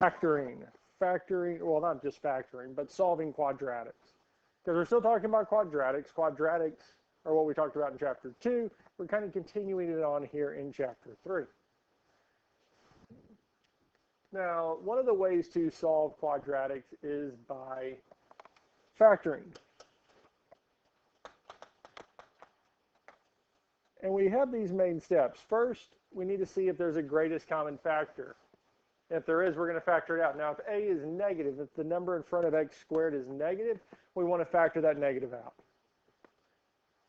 Factoring, well, not just factoring, but solving quadratics. Because we're still talking about quadratics. Quadratics are what we talked about in chapter 2. We're kind of continuing it on here in chapter 3. Now, one of the ways to solve quadratics is by factoring. And we have these main steps. First, we need to see if there's a greatest common factor. If there is, we're going to factor it out. Now, if a is negative, if the number in front of x squared is negative, we want to factor that negative out.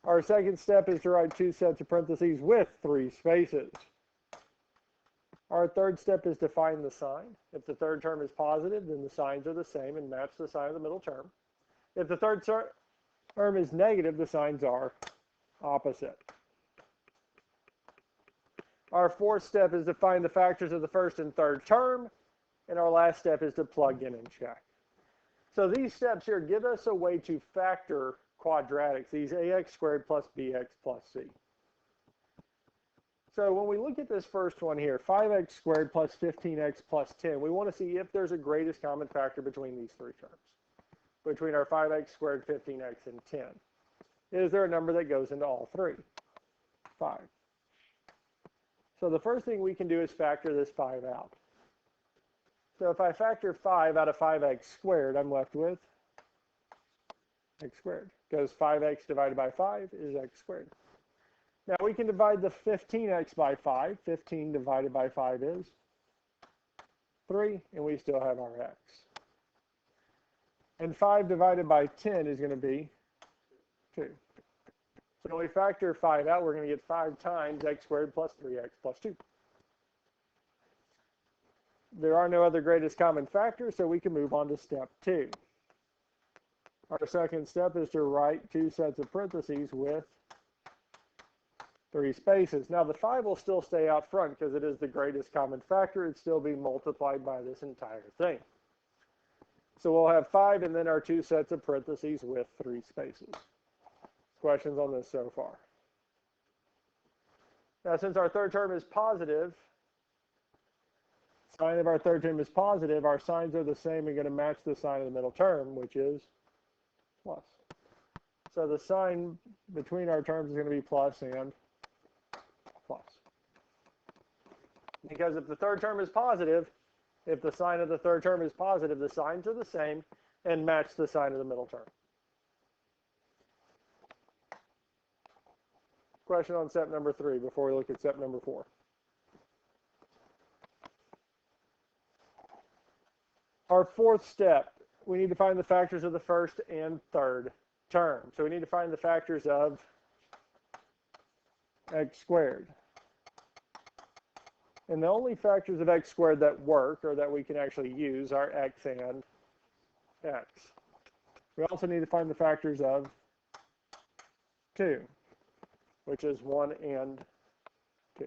Our second step is to write 2 sets of parentheses with 3 spaces. Our third step is to find the sign. If the third term is positive, then the signs are the same and match the sign of the middle term. If the third term is negative, the signs are opposite. Our fourth step is to find the factors of the first and third term. And our last step is to plug in and check. So these steps here give us a way to factor quadratics, these ax squared plus bx plus c. So when we look at this first one here, 5x squared plus 15x plus 10, we want to see if there's a greatest common factor between these three terms, between our 5x squared, 15x, and 10. Is there a number that goes into all three? 5. So the first thing we can do is factor this 5 out. So if I factor 5 out of 5x squared, I'm left with x squared, because 5x divided by 5 is x squared. Now we can divide the 15x by 5. 15 divided by 5 is 3, and we still have our x. And 5 divided by 10 is going to be 2. So when we factor 5 out, we're going to get 5 times x squared plus 3x plus 2. There are no other greatest common factors, so we can move on to step 2. Our second step is to write 2 sets of parentheses with 3 spaces. Now the 5 will still stay out front because it is the greatest common factor. It'd still be multiplied by this entire thing. So we'll have 5 and then our 2 sets of parentheses with 3 spaces. Questions on this so far? Now since our third term is positive, sign of our third term is positive, our signs are the same and going to match the sign of the middle term, which is plus. So the sign between our terms is going to be plus and plus. Because if the third term is positive, if the sign of the third term is positive, the signs are the same and match the sign of the middle term. Question on step number 3 before we look at step number 4. Our fourth step, we need to find the factors of the first and third term. So we need to find the factors of x squared. And the only factors of x squared that work, or that we can actually use, are x and x. We also need to find the factors of 2, which is 1 and 2.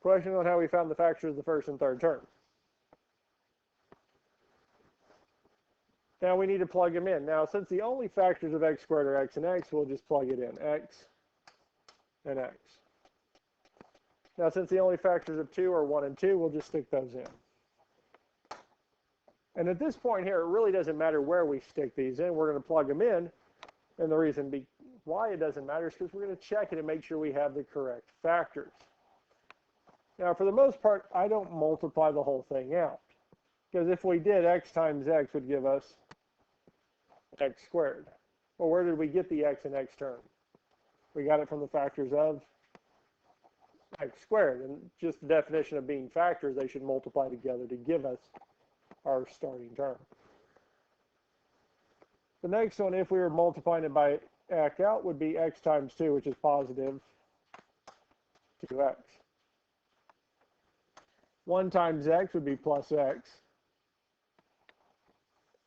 Question on how we found the factors of the first and third term. Now we need to plug them in. Now since the only factors of x squared are x and x, we'll just plug it in, x and x. Now since the only factors of 2 are 1 and 2, we'll just stick those in. And at this point here, it really doesn't matter where we stick these in. We're going to plug them in. And the reason why it doesn't matter is because we're going to check it and make sure we have the correct factors. Now for the most part, I don't multiply the whole thing out. Because if we did, x times x would give us x squared. Well, where did we get the x and x term? We got it from the factors of x squared. And just the definition of being factors, they should multiply together to give us our starting term. The next one, if we were multiplying it by back out, would be x times 2, which is positive 2x. 1 times x would be plus x.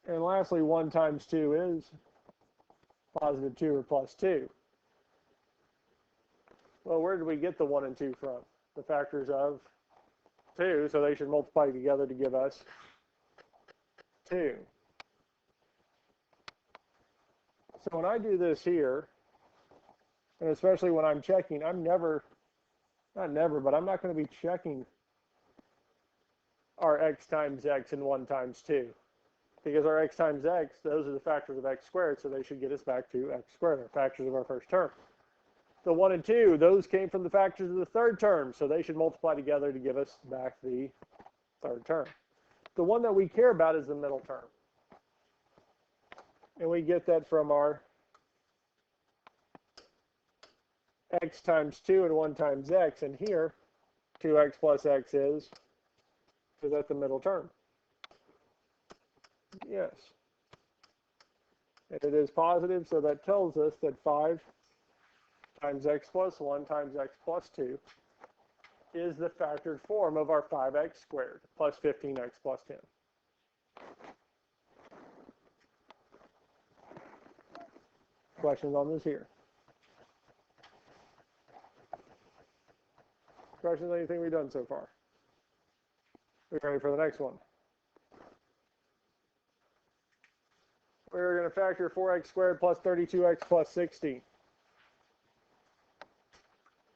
And lastly, 1 times 2 is positive 2 or plus 2. Well, where did we get the 1 and 2 from? The factors of 2, so they should multiply together to give us 2. So when I do this here, and especially when I'm checking, I'm not going to be checking our x times x and 1 times 2. Because our x times x, those are the factors of x squared, so they should get us back to x squared, our factors of our first term. The 1 and 2, those came from the factors of the third term, so they should multiply together to give us back the third term. The one that we care about is the middle term. And we get that from our x times 2 and 1 times x. And here, 2x plus x is that the middle term? Yes. And it is positive, so that tells us that 5 times x plus 1 times x plus 2 is the factored form of our 5x squared plus 15x plus 10. Questions on this here? Questions on anything we've done so far? We're ready for the next one. We're going to factor 4x squared plus 32x plus 60.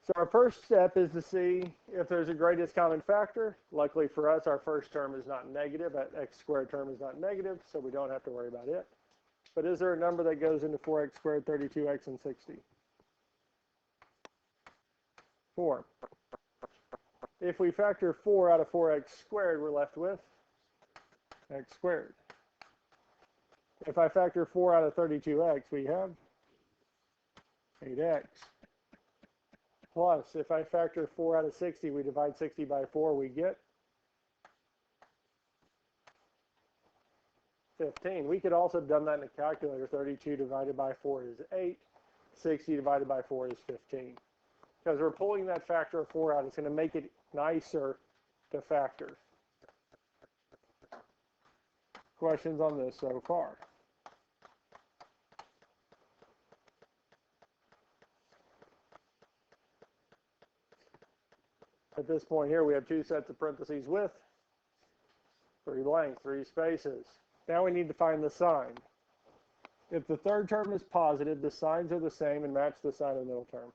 So our first step is to see if there's a greatest common factor. Luckily for us, our first term is not negative. That x squared term is not negative, so we don't have to worry about it. But is there a number that goes into 4x squared, 32x, and 60? 4. If we factor 4 out of 4x squared, we're left with x squared. If I factor 4 out of 32x, we have 8x. Plus, if I factor 4 out of 60, we divide 60 by 4, we get 15. We could also have done that in a calculator. 32 divided by 4 is 8. 60 divided by 4 is 15. Because we're pulling that factor of 4 out, it's going to make it nicer to factor. Questions on this so far? At this point here, we have 2 sets of parentheses with 3 blanks, 3 spaces. Now we need to find the sign. If the third term is positive, the signs are the same and match the sign of the middle term.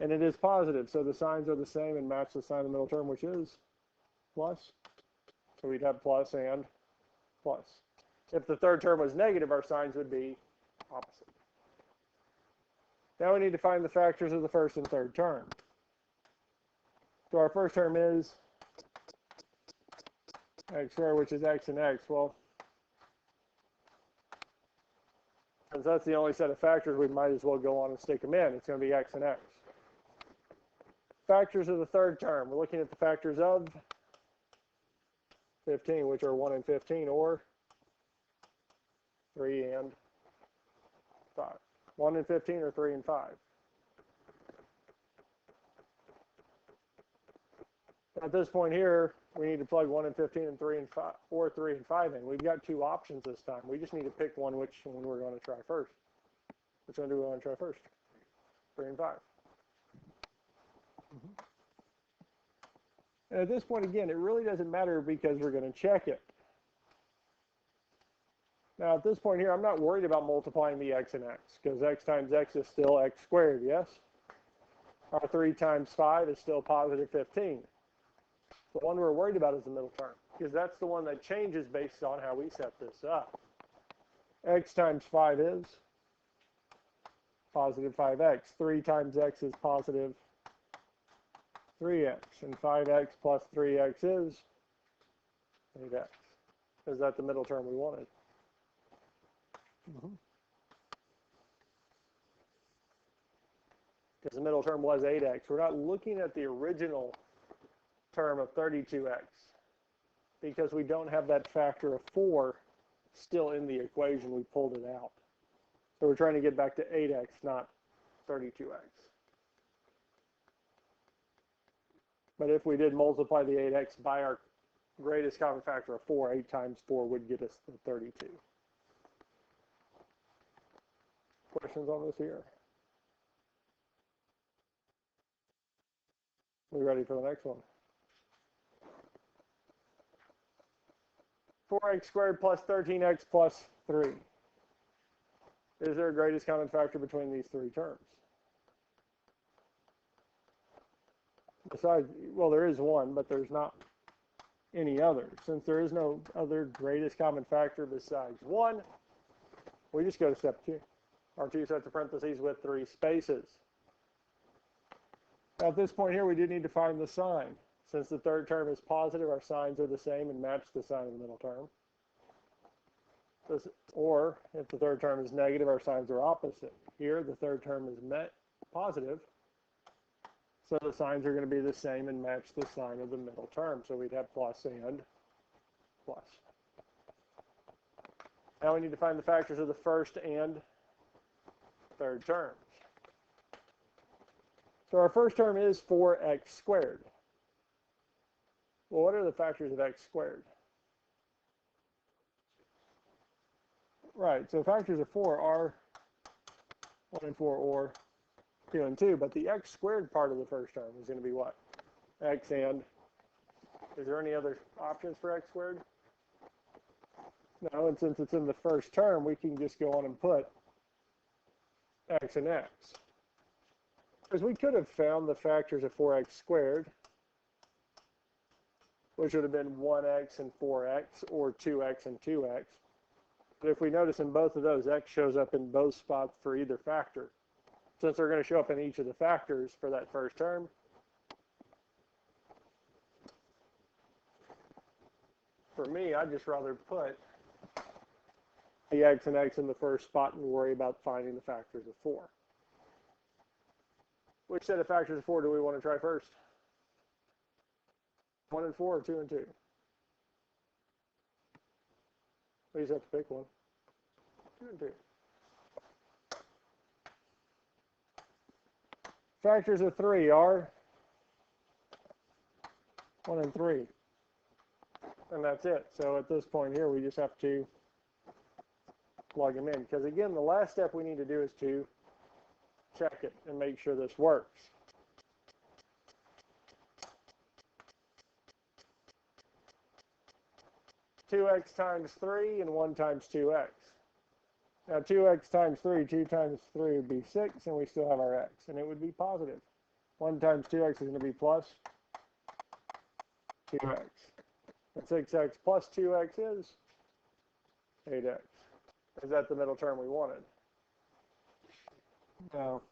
And it is positive, so the signs are the same and match the sign of the middle term, which is plus. So we'd have plus and plus. If the third term was negative, our signs would be opposite. Now we need to find the factors of the first and third term. So our first term is x squared, which is x and x. Well, since that's the only set of factors, we might as well go on and stick them in. It's going to be x and x. Factors of the third term. We're looking at the factors of 15, which are 1 and 15, or 3 and 5. 1 and 15 or 3 and 5. At this point here, we need to plug 1 and 15 and 3 and 5, or 3 and 5 in. We've got 2 options this time. We just need to pick which one we're going to try first. Which one do we want to try first? 3 and 5. And at this point, again, it really doesn't matter because we're going to check it. Now, at this point here, I'm not worried about multiplying the x and x, because x times x is still x squared, yes? Our 3 times 5 is still positive 15. The one we're worried about is the middle term, because that's the one that changes based on how we set this up. X times 5 is positive 5x. 3 times x is positive 3x. And 5x plus 3x is 8x. Is that the middle term we wanted? Because the middle term was 8x. We're not looking at the original term of 32x because we don't have that factor of 4 still in the equation. We pulled it out. So we're trying to get back to 8x, not 32x. But if we did multiply the 8x by our greatest common factor of 4, 8 times 4 would get us the 32. Questions on this here? We ready for the next one? 4x squared plus 13x plus 3. Is there a greatest common factor between these 3 terms? Besides, well, there is one, but there's not any other. Since there is no other greatest common factor besides 1, we just go to step 2. Our 2 sets of parentheses with 3 spaces. Now at this point here, we do need to find the sign. Since the third term is positive, our signs are the same and match the sign of the middle term. Or if the third term is negative, our signs are opposite. Here, the third term is positive, so the signs are going to be the same and match the sign of the middle term. So we'd have plus and plus. Now we need to find the factors of the first and third terms. So our first term is 4x squared. Well, what are the factors of x squared? Right, so factors of 4 are 1 and 4 or 2 and 2, but the x squared part of the first term is going to be what? X and, is there any other options for x squared? No, and since it's in the first term, we can just go on and put x and x. Because we could have found the factors of 4x squared, which would have been 1x and 4x, or 2x and 2x. But if we notice in both of those, x shows up in both spots for either factor. Since they're going to show up in each of the factors for that first term, for me, I'd just rather put the x and x in the first spot and worry about finding the factors of 4. Which set of factors of 4 do we want to try first? 1 and 4 or 2 and 2? We just have to pick one. 2 and 2. Factors of 3 are 1 and 3. And that's it. So at this point here, we just have to plug them in. Because again, the last step we need to do is to check it and make sure this works. Two x times 3 and 1 times 2x. Now 2x times 3, 2 times 3 would be 6, and we still have our x, and it would be positive. 1 times 2x is going to be plus 2x. And 6x plus 2x is 8x. Is that the middle term we wanted? No.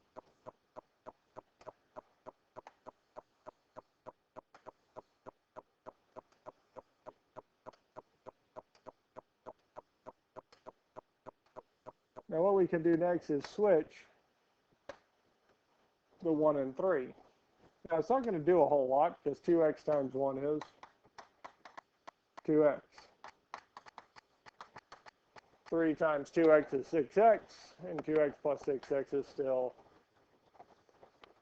Now what we can do next is switch the 1 and 3. Now it's not going to do a whole lot because 2x times 1 is 2x. 3 times 2x is 6x, and 2x plus 6x is still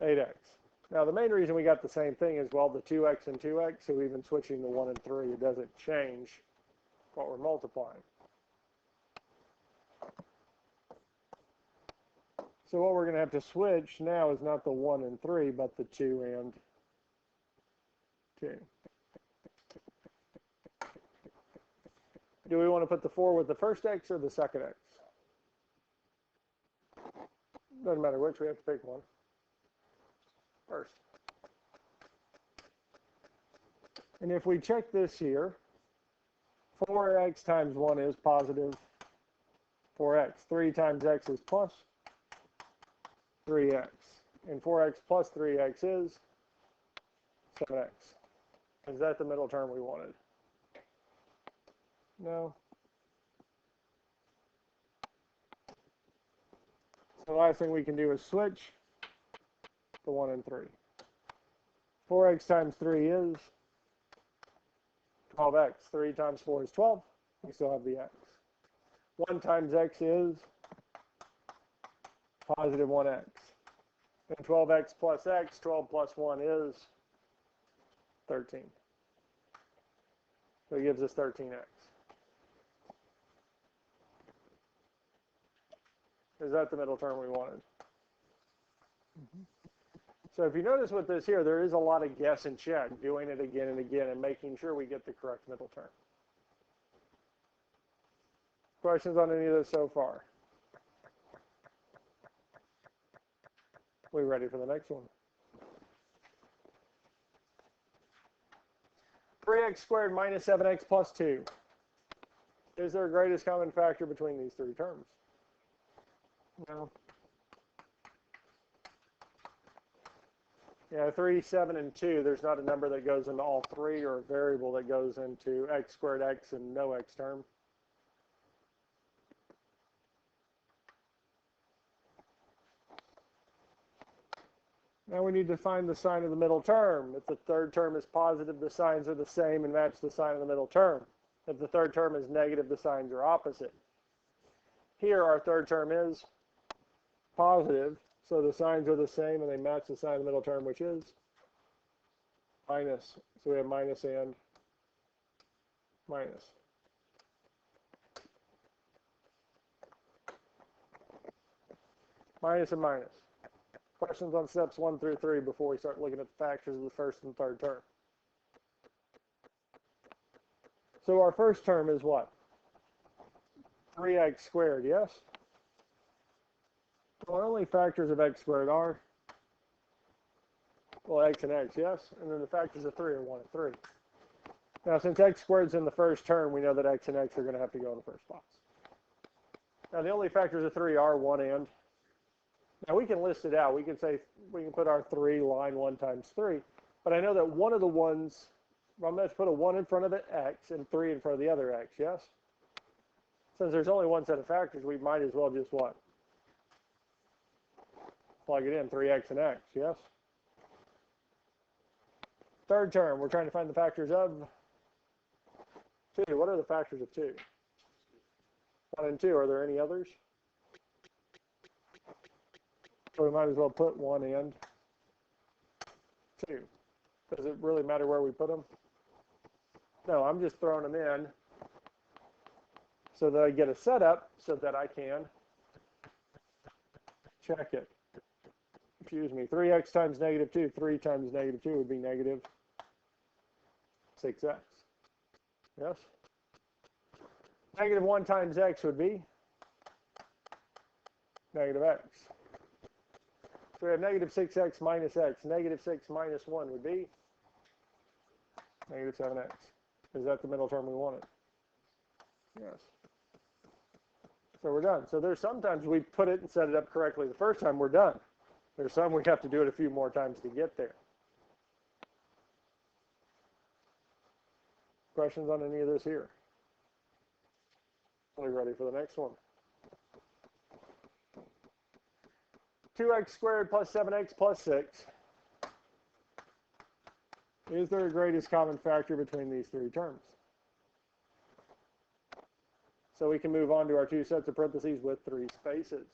8x. Now the main reason we got the same thing is, well, the 2x and 2x, so even switching the 1 and 3, it doesn't change what we're multiplying. So what we're going to have to switch now is not the 1 and 3, but the 2 and 2. Do we want to put the 4 with the first x or the second x? Doesn't matter which, we have to pick one first. And if we check this here, 4x times 1 is positive 4x. 3 times x is plus 3x. And 4x plus 3x is 7x. Is that the middle term we wanted? No. So the last thing we can do is switch the 1 and 3. 4x times 3 is 12x. 3 times 4 is 12. We still have the x. 1 times x is positive 1x. And 12x plus x, 12 plus 1 is 13. So it gives us 13x. Is that the middle term we wanted? Mm-hmm. So if you notice with this here, there is a lot of guess and check, doing it again and again and making sure we get the correct middle term. Questions on any of this so far? We ready for the next one? 3x squared minus 7x plus 2. Is there a greatest common factor between these three terms? No. Yeah, 3, 7, and 2, there's not a number that goes into all three or a variable that goes into x squared x and no x term. Now we need to find the sign of the middle term. If the third term is positive, the signs are the same and match the sign of the middle term. If the third term is negative, the signs are opposite. Here, our third term is positive, so the signs are the same and they match the sign of the middle term, which is minus. So we have minus and minus. Minus and minus. Questions on steps 1 through 3 before we start looking at the factors of the first and third term. So our first term is what? 3x squared, yes? Well, our only factors of x squared are, well, x and x, yes? And then the factors of 3 are 1 and 3. Now, since x squared is in the first term, we know that x and x are going to have to go in the first box. Now, the only factors of 3 are 1 and. Now, we can list it out. We can say, we can put our 3 line 1 times 3. But I know that one of the ones, I'm going to put a 1 in front of it, x, and 3 in front of the other x, yes? Since there's only one set of factors, we might as well just what? Plug it in, 3x and x, yes? Third term, we're trying to find the factors of 2. What are the factors of 2? 1 and 2. Are there any others? So we might as well put 1 and 2. Does it really matter where we put them? No, I'm just throwing them in so that I get a setup so that I can check it. Excuse me, 3x times negative 2, 3 times negative 2 would be negative 6x. Yes? Negative 1 times x would be negative x. So we have negative 6x minus x. Negative 6 minus 1 would be negative 7x. Is that the middle term we wanted? Yes. So we're done. So there's sometimes we put it and set it up correctly the first time, we're done. There's some we have to do it a few more times to get there. Questions on any of this here? Are we ready for the next one? 2x squared plus 7x plus 6. Is there a greatest common factor between these three terms? So we can move on to our two sets of parentheses with 3 spaces.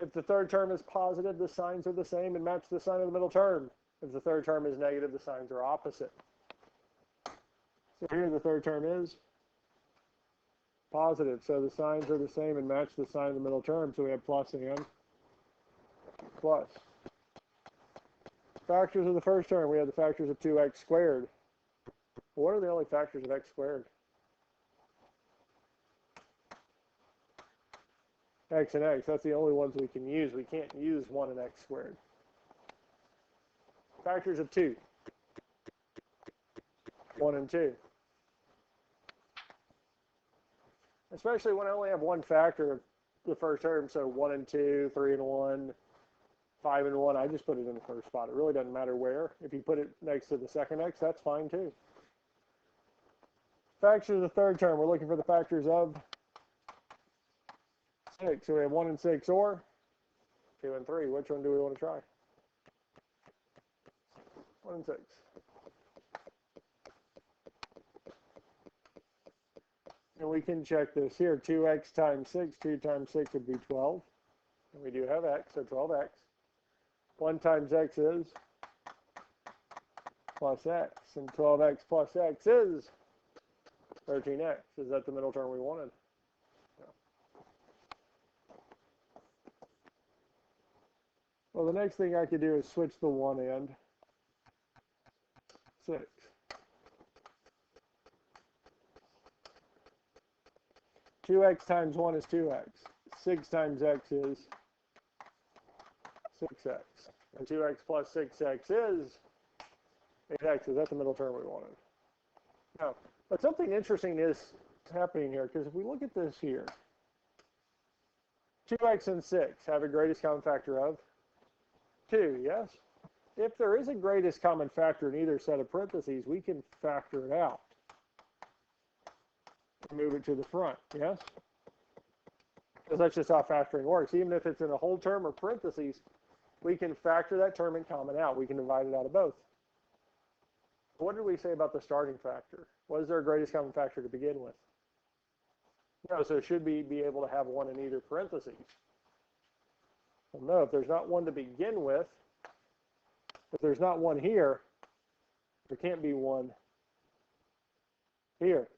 If the third term is positive, the signs are the same and match the sign of the middle term. If the third term is negative, the signs are opposite. So here the third term is positive. So the signs are the same and match the sign of the middle term. So we have plus and plus. Factors of the first term, we have the factors of 2x squared. What are the only factors of x squared? X and x, that's the only ones we can use. We can't use 1 and x squared. Factors of 2. 1 and 2. Especially when I only have one factor of the first term, so 1 and 2, 3 and 1, 5 and 1, I just put it in the first spot. It really doesn't matter where. If you put it next to the second x, that's fine too. Factors of the third term, we're looking for the factors of 6. So we have 1 and 6 or 2 and 3. Which one do we want to try? 1 and 6. And we can check this here. 2x times 6, 2 times 6 would be 12. And we do have x, so 12x. 1 times x is plus x. And 12x plus x is 13x. Is that the middle term we wanted? No. Well, the next thing I could do is switch the 1 and 6. Two x times 1 is 2x. 6 times x is 6x. And 2x plus 6x is 8x, is that the middle term we wanted? No. But something interesting is happening here, because if we look at this here, 2x and 6 have a greatest common factor of 2, yes? If there is a greatest common factor in either set of parentheses, we can factor it out and move it to the front, yes? Because that's just how factoring works. Even if it's in a whole term or parentheses, we can factor that term in common out. We can divide it out of both. What did we say about the starting factor? Was there a greatest common factor to begin with? No, so should we be able to have one in either parentheses? Well, no, if there's not one to begin with, if there's not one here, there can't be one here.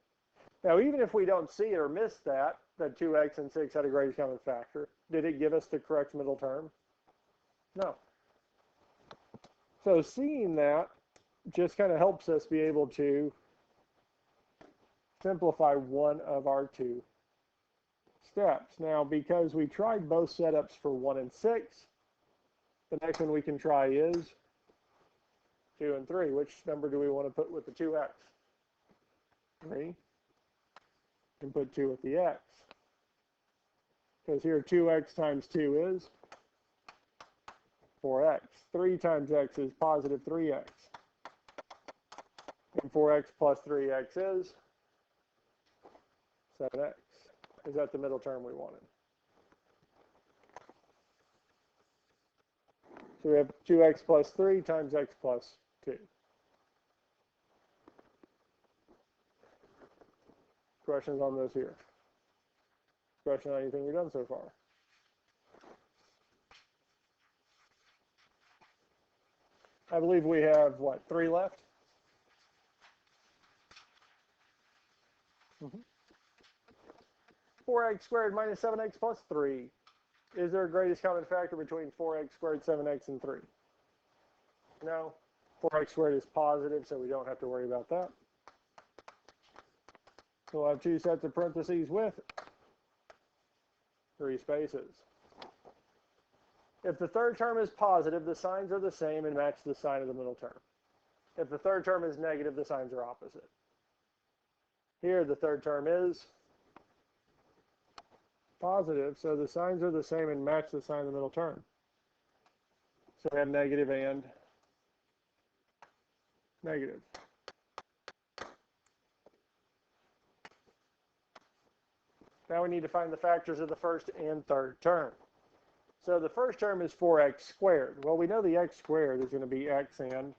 Now, even if we don't see it or miss that 2x and 6 had a greatest common factor, did it give us the correct middle term? No. So seeing that just kind of helps us be able to simplify one of our two steps. Now, because we tried both setups for 1 and 6, the next one we can try is 2 and 3. Which number do we want to put with the 2x? 3. And put 2 with the x. Because here 2x times 2 is 4x. 3 times x is positive 3x. And 4x plus 3x is 7x. Is that the middle term we wanted? So we have 2x plus 3 times x plus 2. Questions on this here? Question on anything we've done so far? I believe we have, what, 3 left? 4x squared minus 7x plus 3. Is there a greatest common factor between 4x squared, 7x, and 3? No. 4x squared is positive, so we don't have to worry about that. So we'll have 2 sets of parentheses with 3 spaces. If the third term is positive, the signs are the same and match the sign of the middle term. If the third term is negative, the signs are opposite. Here, the third term is positive, so the signs are the same and match the sign of the middle term. So we have negative and negative. Now we need to find the factors of the first and third term. So the first term is 4x squared. Well, we know the x squared is going to be x and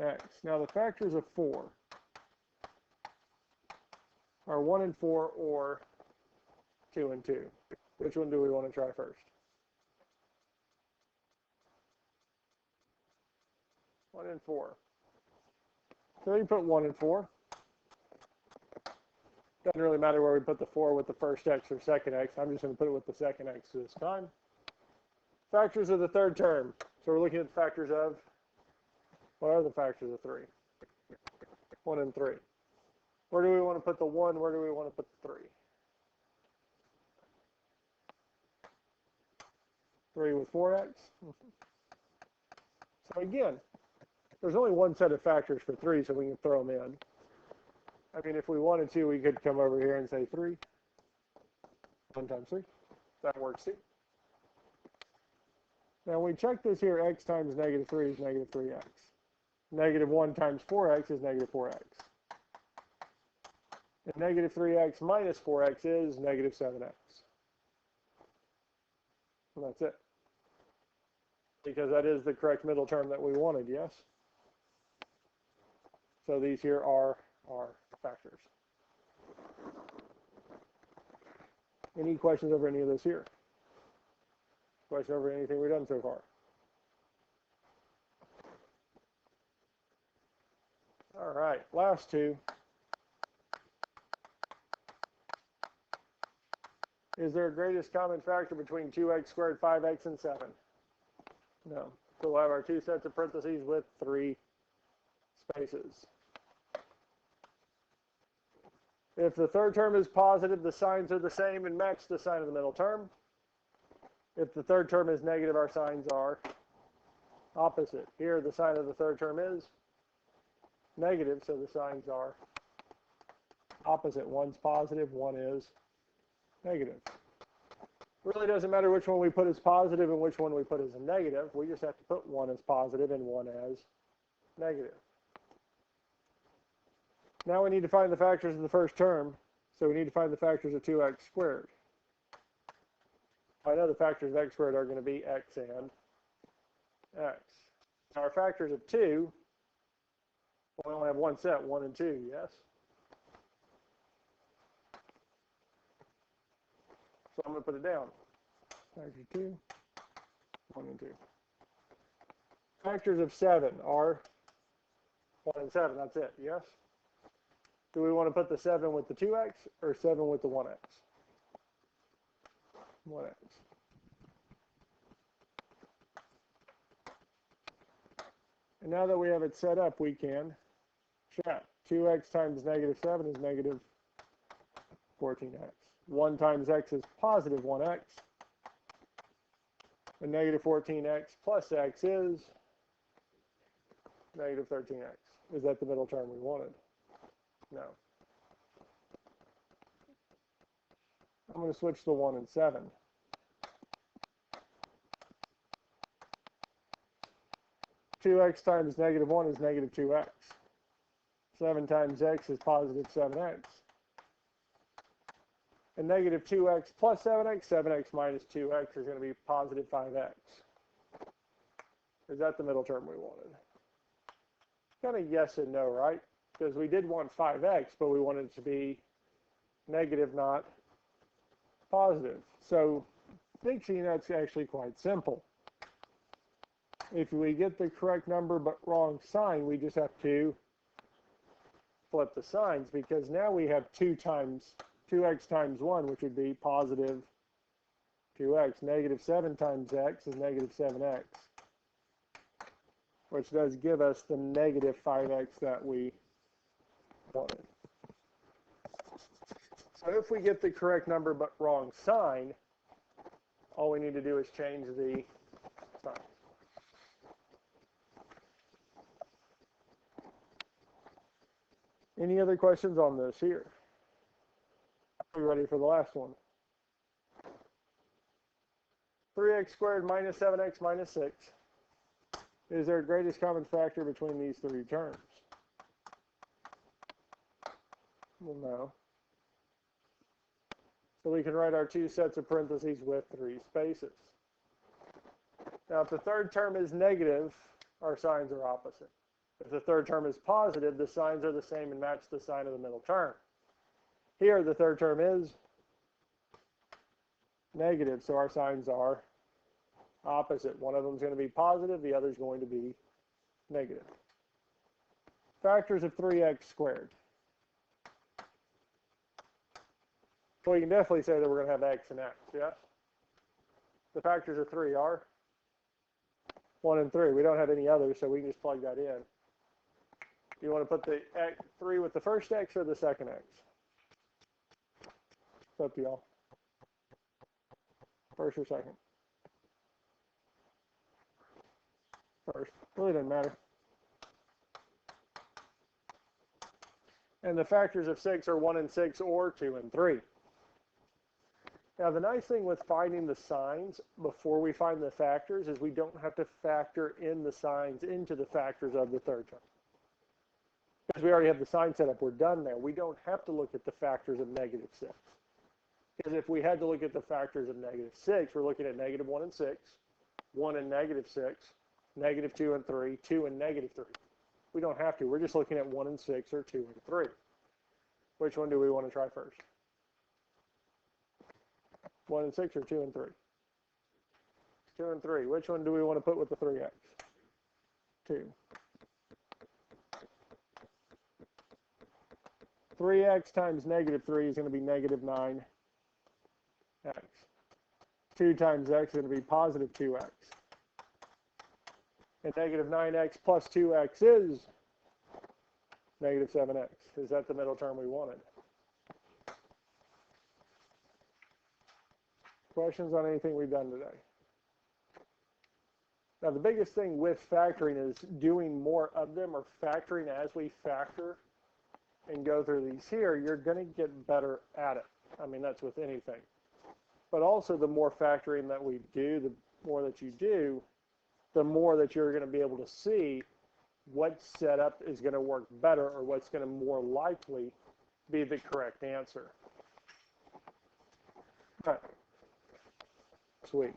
x. Now the factors of 4 are 1 and 4 or 2 and 2. Which one do we want to try first? 1 and 4. So you put 1 and 4. Doesn't really matter where we put the 4 with the first x or second x. I'm just going to put it with the second x this time. Factors of the third term. So we're looking at the factors of, what are the factors of 3? 1 and 3. Where do we want to put the 1? Where do we want to put the 3? 3 with 4x. So again, there's only one set of factors for 3, so we can throw them in. I mean, if we wanted to, we could come over here and say 3. 1 times 3. That works too. Now, when we check this here, x times negative 3 is negative 3x. Negative 1 times 4x is negative 4x. And negative 3x minus 4x is negative 7x. And that's it. Because that is the correct middle term that we wanted, yes? So these here are our factors. Any questions over any of this here? Question over anything we've done so far? All right, last two. Is there a greatest common factor between 2x squared, 5x, and 7? No. So we'll have our 2 sets of parentheses with 3 spaces. If the third term is positive, the signs are the same and match the sign of the middle term. If the third term is negative, our signs are opposite. Here, the sign of the third term is negative, so the signs are opposite. One's positive, one is negative. Really doesn't matter which one we put as positive and which one we put as a negative. We just have to put one as positive and one as negative. Now we need to find the factors of the first term, so we need to find the factors of 2x squared. I know the factors of x squared are going to be x and x. Now our factors of 2, we only have one set, 1 and 2, yes? So I'm going to put it down. Factor 2, 1 and 2. Factors of 7 are 1 and 7, that's it, yes? Do we want to put the 7 with the 2x or 7 with the 1x? 1x. And now that we have it set up, we can check. 2x times negative 7 is negative 14x. 1 times x is positive 1x. And negative 14x plus x is negative 13x. Is that the middle term we wanted? No. I'm going to switch to 1 and 7. Two x times negative 1 is negative 2x. 7 times x is positive 7x. And negative 2x plus 7x, 7x minus 2x is going to be positive 5x. Is that the middle term we wanted? Kind of yes and no, right? Because we did want 5x, but we wanted it to be negative, not positive. So thinking that's actually quite simple. If we get the correct number but wrong sign, we just have to flip the signs, because now we have 2x times 1, which would be positive 2x. Negative 7 times x is negative 7x, which does give us the negative 5x that we wanted. So if we get the correct number but wrong sign, all we need to do is change the sign. Any other questions on this here? Are we ready for the last one? 3x squared minus 7x minus 6 is their greatest common factor between these three terms. Well, no. So we can write our two sets of parentheses with 3 spaces. Now, if the third term is negative, our signs are opposite. If the third term is positive, the signs are the same and match the sign of the middle term. Here, the third term is negative, so our signs are opposite. One of them is going to be positive, the other is going to be negative. Factors of 3x squared. So we can definitely say that we're going to have x and x, yes? The factors of 3 are 1 and 3. We don't have any others, so we can just plug that in. Do you want to put the 3 with the first x or the second x? It's up to y'all. First or second? First. Really doesn't matter. And the factors of 6 are 1 and 6 or 2 and 3. Now, the nice thing with finding the signs before we find the factors is we don't have to factor in the signs into the factors of the third term. Because we already have the sign set up, we're done there. We don't have to look at the factors of negative 6. Because if we had to look at the factors of negative 6, we're looking at negative 1 and 6, 1 and negative 6, negative 2 and 3, 2 and negative 3. We don't have to. We're just looking at 1 and 6 or 2 and 3. Which one do we want to try first? 1 and 6 or 2 and 3? 2 and 3. Which one do we want to put with the 3x? 2. 3x times negative 3 is going to be negative 9x. 2 times x is going to be positive 2x. And negative 9x plus 2x is negative 7x. Is that the middle term we wanted? Questions on anything we've done today? Now, the biggest thing with factoring is doing more of them, or factoring as we factor and go through these here. You're going to get better at it. I mean, that's with anything. But also, the more factoring that we do, the more that you do, the more that you're going to be able to see what setup is going to work better, or what's going to more likely be the correct answer. All right. Sweet.